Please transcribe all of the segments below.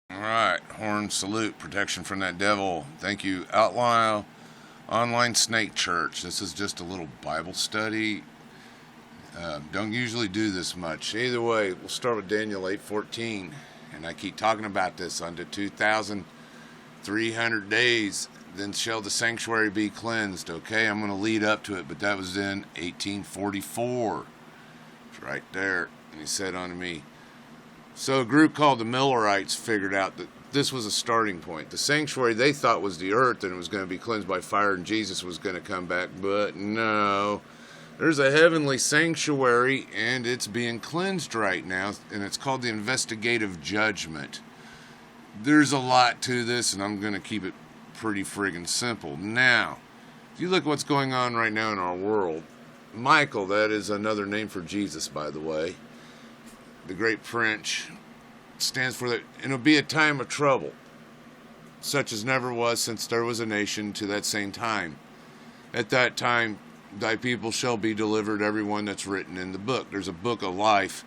Alright, horn salute, protection from that devil. Thank you, OUTLAW Online Snake Church. This is just a little Bible study. Don't usually do this much. Either way, we'll start with Daniel 8:14. And I keep talking about this. Unto 2,300 days, then shall the sanctuary be cleansed. Okay, I'm going to lead up to it, but that was in 1844. It's right there. And he said unto me, so a group called the Millerites figured out that this was a starting point. The sanctuary they thought was the earth and it was going to be cleansed by fire and Jesus was going to come back. But no, there's a heavenly sanctuary and it's being cleansed right now. And it's called the investigative judgment. There's a lot to this and I'm going to keep it pretty friggin' simple. Now, if you look at what's going on right now in our world, Michael, that is another name for Jesus, by the way, the great French, stands for that, and it'll be a time of trouble, such as never was since there was a nation to that same time. At that time, thy people shall be delivered, everyone that's written in the book. There's a book of life.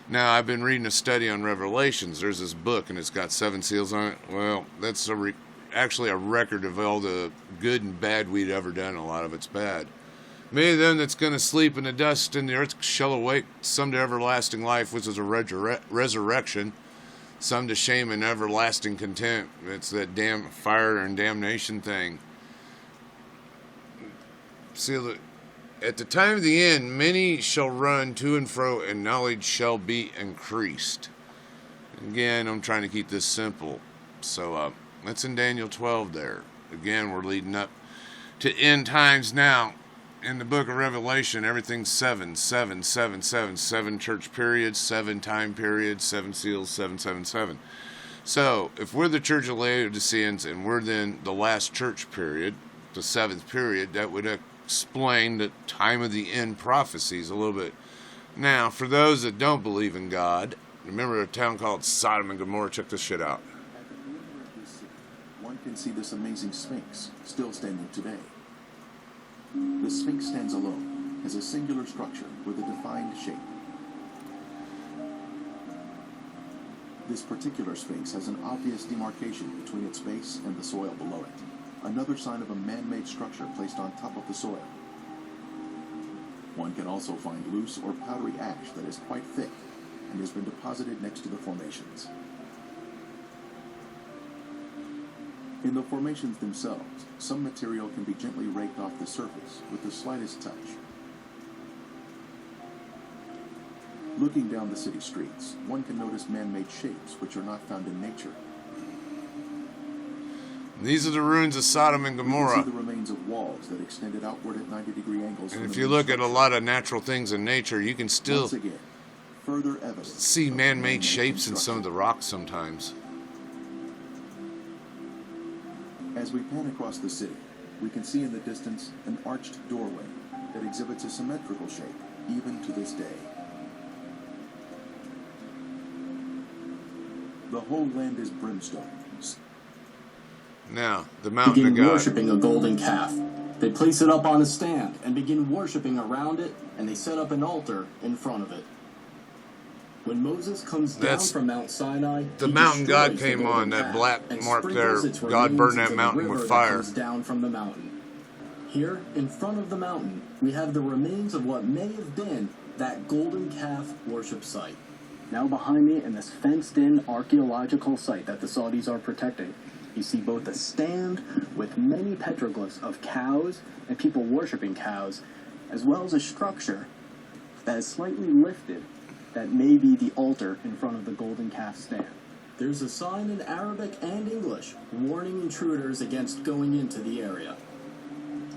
Now, I've been reading a study on Revelations. There's this book, and it's got 7 seals on it. Well, that's actually a record of all the good and bad we'd ever done. A lot of it's bad. Many of them that's going to sleep in the dust and the earth shall awake, some to everlasting life, which is a resurrection, some to shame and everlasting contempt. It's that damn fire and damnation thing. See, at the time of the end, many shall run to and fro, and knowledge shall be increased. Again, I'm trying to keep this simple. So that's in Daniel 12 there. Again, we're leading up to end times now. In the book of Revelation, everything's 7, 7, 7, 7, 7 church periods, 7 time periods, 7 seals, 7, 7, 7. So, if we're the church of Laodiceans and we're then the last church period, the 7th period, that would explain the time of the end prophecies a little bit. Now, for those that don't believe in God, remember a town called Sodom and Gomorrah? Check this shit out. One can see this amazing Sphinx still standing today. The Sphinx stands alone as a singular structure with a defined shape. This particular Sphinx has an obvious demarcation between its base and the soil below it, another sign of a man-made structure placed on top of the soil. One can also find loose or powdery ash that is quite thick and has been deposited next to the formations. In the formations themselves, some material can be gently raked off the surface with the slightest touch. Looking down the city streets, one can notice man-made shapes which are not found in nature. These are the ruins of Sodom and Gomorrah. You can see the remains of walls that extended outward at 90-degree angles. And if you look at a lot of natural things in nature, you can still once again, further evidence see man-made shapes in some of the rocks sometimes. As we pan across the city, we can see in the distance an arched doorway that exhibits a symmetrical shape, even to this day. The whole land is brimstone. Now, the mountain of begin God. worshiping a golden calf. They place it up on a stand and begin worshiping around it, and they set up an altar in front of it. When Moses comes down from Mount Sinai, the mountain God came on, that black mark there. God burned that mountain with fire. Comes down from the mountain. Here, in front of the mountain, we have the remains of what may have been that golden calf worship site. Now behind me, in this fenced-in archaeological site that the Saudis are protecting, you see both a stand with many petroglyphs of cows and people worshiping cows, as well as a structure that is slightly lifted that may be the altar in front of the golden calf stand. There's a sign in Arabic and English warning intruders against going into the area.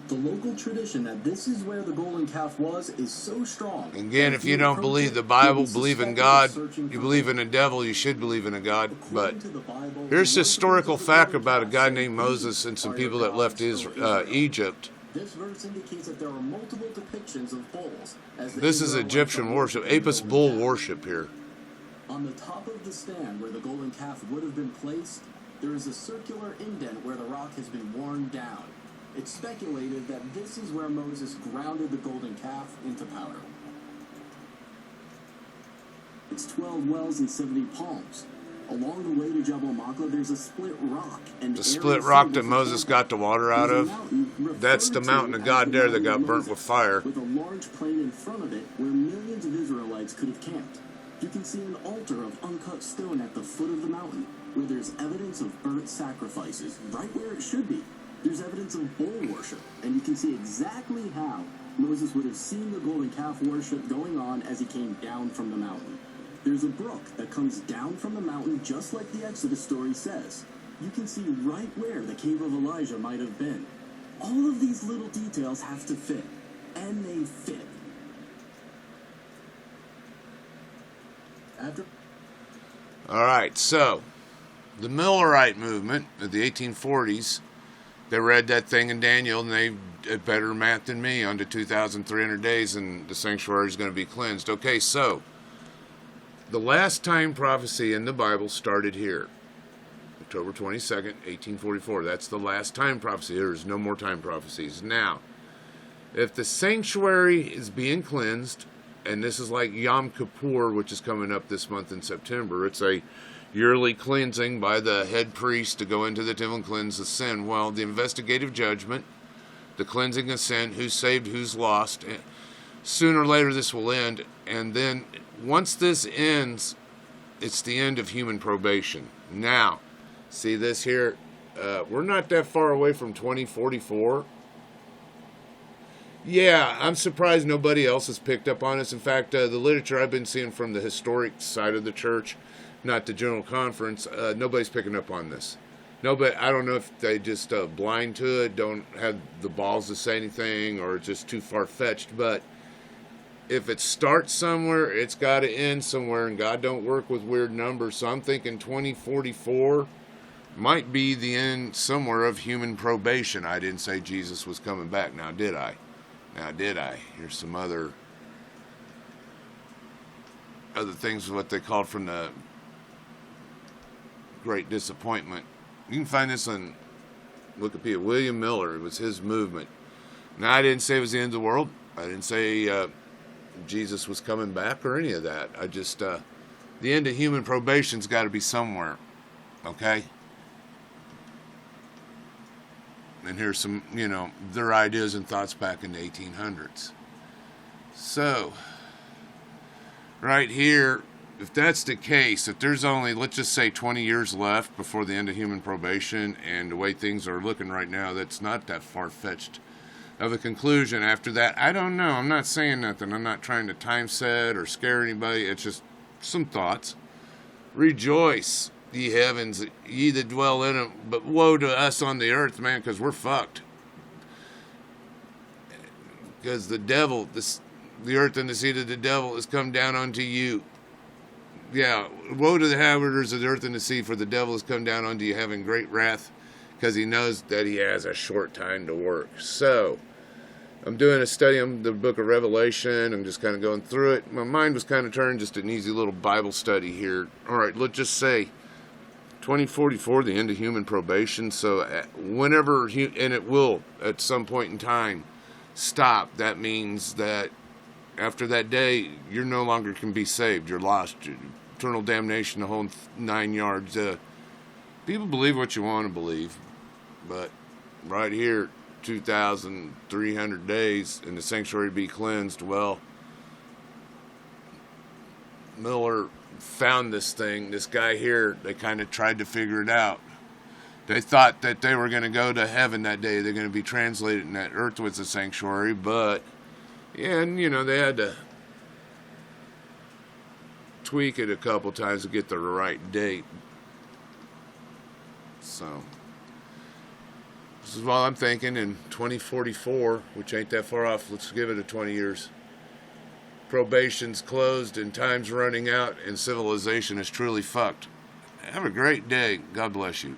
The local tradition that this is where the golden calf was is so strong. Again, if you don't believe the Bible, believe in God, you believe in a devil, you should believe in a God. But here's historical fact about a guy named Moses and some people that left Egypt. This verse indicates that there are multiple depictions of bulls. This is Egyptian worship, Apis bull worship here. On the top of the stand where the golden calf would have been placed, there is a circular indent where the rock has been worn down. It's speculated that this is where Moses grounded the golden calf into powder. It's 12 wells and 70 palms. Along the way to Jebel Makla, there's a split rock. The split rock that Moses got the water out of, that's the mountain of God there that got burnt with fire. With a large plain in front of it where millions of Israelites could have camped. You can see an altar of uncut stone at the foot of the mountain, where there's evidence of burnt sacrifices, right where it should be. There's evidence of bull worship, and you can see exactly how Moses would have seen the golden calf worship going on as he came down from the mountain. There's a brook that comes down from the mountain just like the Exodus story says. You can see right where the cave of Elijah might have been. All of these little details have to fit, and they fit. All right, so the Millerite movement of the 1840s, they read that thing in Daniel, and they did better math than me on to 2,300 days, and the sanctuary is going to be cleansed. Okay, so the last time prophecy in the Bible started here, October 22nd, 1844. That's the last time prophecy. There's no more time prophecies. Now, if the sanctuary is being cleansed, and this is like Yom Kippur, which is coming up this month in September, it's a yearly cleansing by the head priest to go into the temple and cleanse the sin. Well, the investigative judgment, the cleansing of sin, who's saved, who's lost, sooner or later this will end. And then once this ends, it's the end of human probation. Now, see this here? We're not that far away from 2044. Yeah, I'm surprised nobody else has picked up on this. In fact, the literature I've been seeing from the historic side of the church, not the general conference, nobody's picking up on this. Nobody, I don't know if they just blind to it, don't have the balls to say anything, or it's just too far-fetched. But if it starts somewhere, it's got to end somewhere, and God don't work with weird numbers. So I'm thinking 2044 might be the end somewhere of human probation. I didn't say Jesus was coming back. Now, did I? Here's some other things, what they called from the Great Disappointment. You can find this on Wikipedia. William Miller, it was his movement. Now, I didn't say it was the end of the world. I didn't say Jesus was coming back or any of that. I just, the end of human probation's got to be somewhere, okay? And here's some, their ideas and thoughts back in the 1800s. So, right here, if that's the case, if there's only, let's just say 20 years left before the end of human probation, and the way things are looking right now, that's not that far-fetched of a conclusion. After that, I don't know. I'm not saying nothing. I'm not trying to time set or scare anybody. It's just some thoughts. Rejoice, ye heavens, ye that dwell in them, but woe to us on the earth, man, because we're fucked. Because the devil, the earth and the seed of the devil has come down unto you. Yeah, woe to the inhabitants of the earth and the sea, for the devil has come down unto you having great wrath, because he knows that he has a short time to work. So, I'm doing a study on the book of Revelation. I'm just kind of going through it. My mind was kind of turned, just an easy little Bible study here. All right, let's just say 2044, the end of human probation. So whenever, and it will at some point in time stop, that means that after that day, you no longer can be saved. You're lost. Eternal damnation, the whole 9 yards. People believe what you want to believe, but right here, 2,300 days and the sanctuary be cleansed. Well, Miller found this thing. This guy here, they kind of tried to figure it out. They thought that they were going to go to heaven that day. They're going to be translated, and that earth was the sanctuary. But, yeah, and, they had to tweak it a couple times to get the right date. So, this is what I'm thinking in 2044, which ain't that far off. Let's give it 20 years. Probation's closed and time's running out and civilization is truly fucked. Have a great day. God bless you.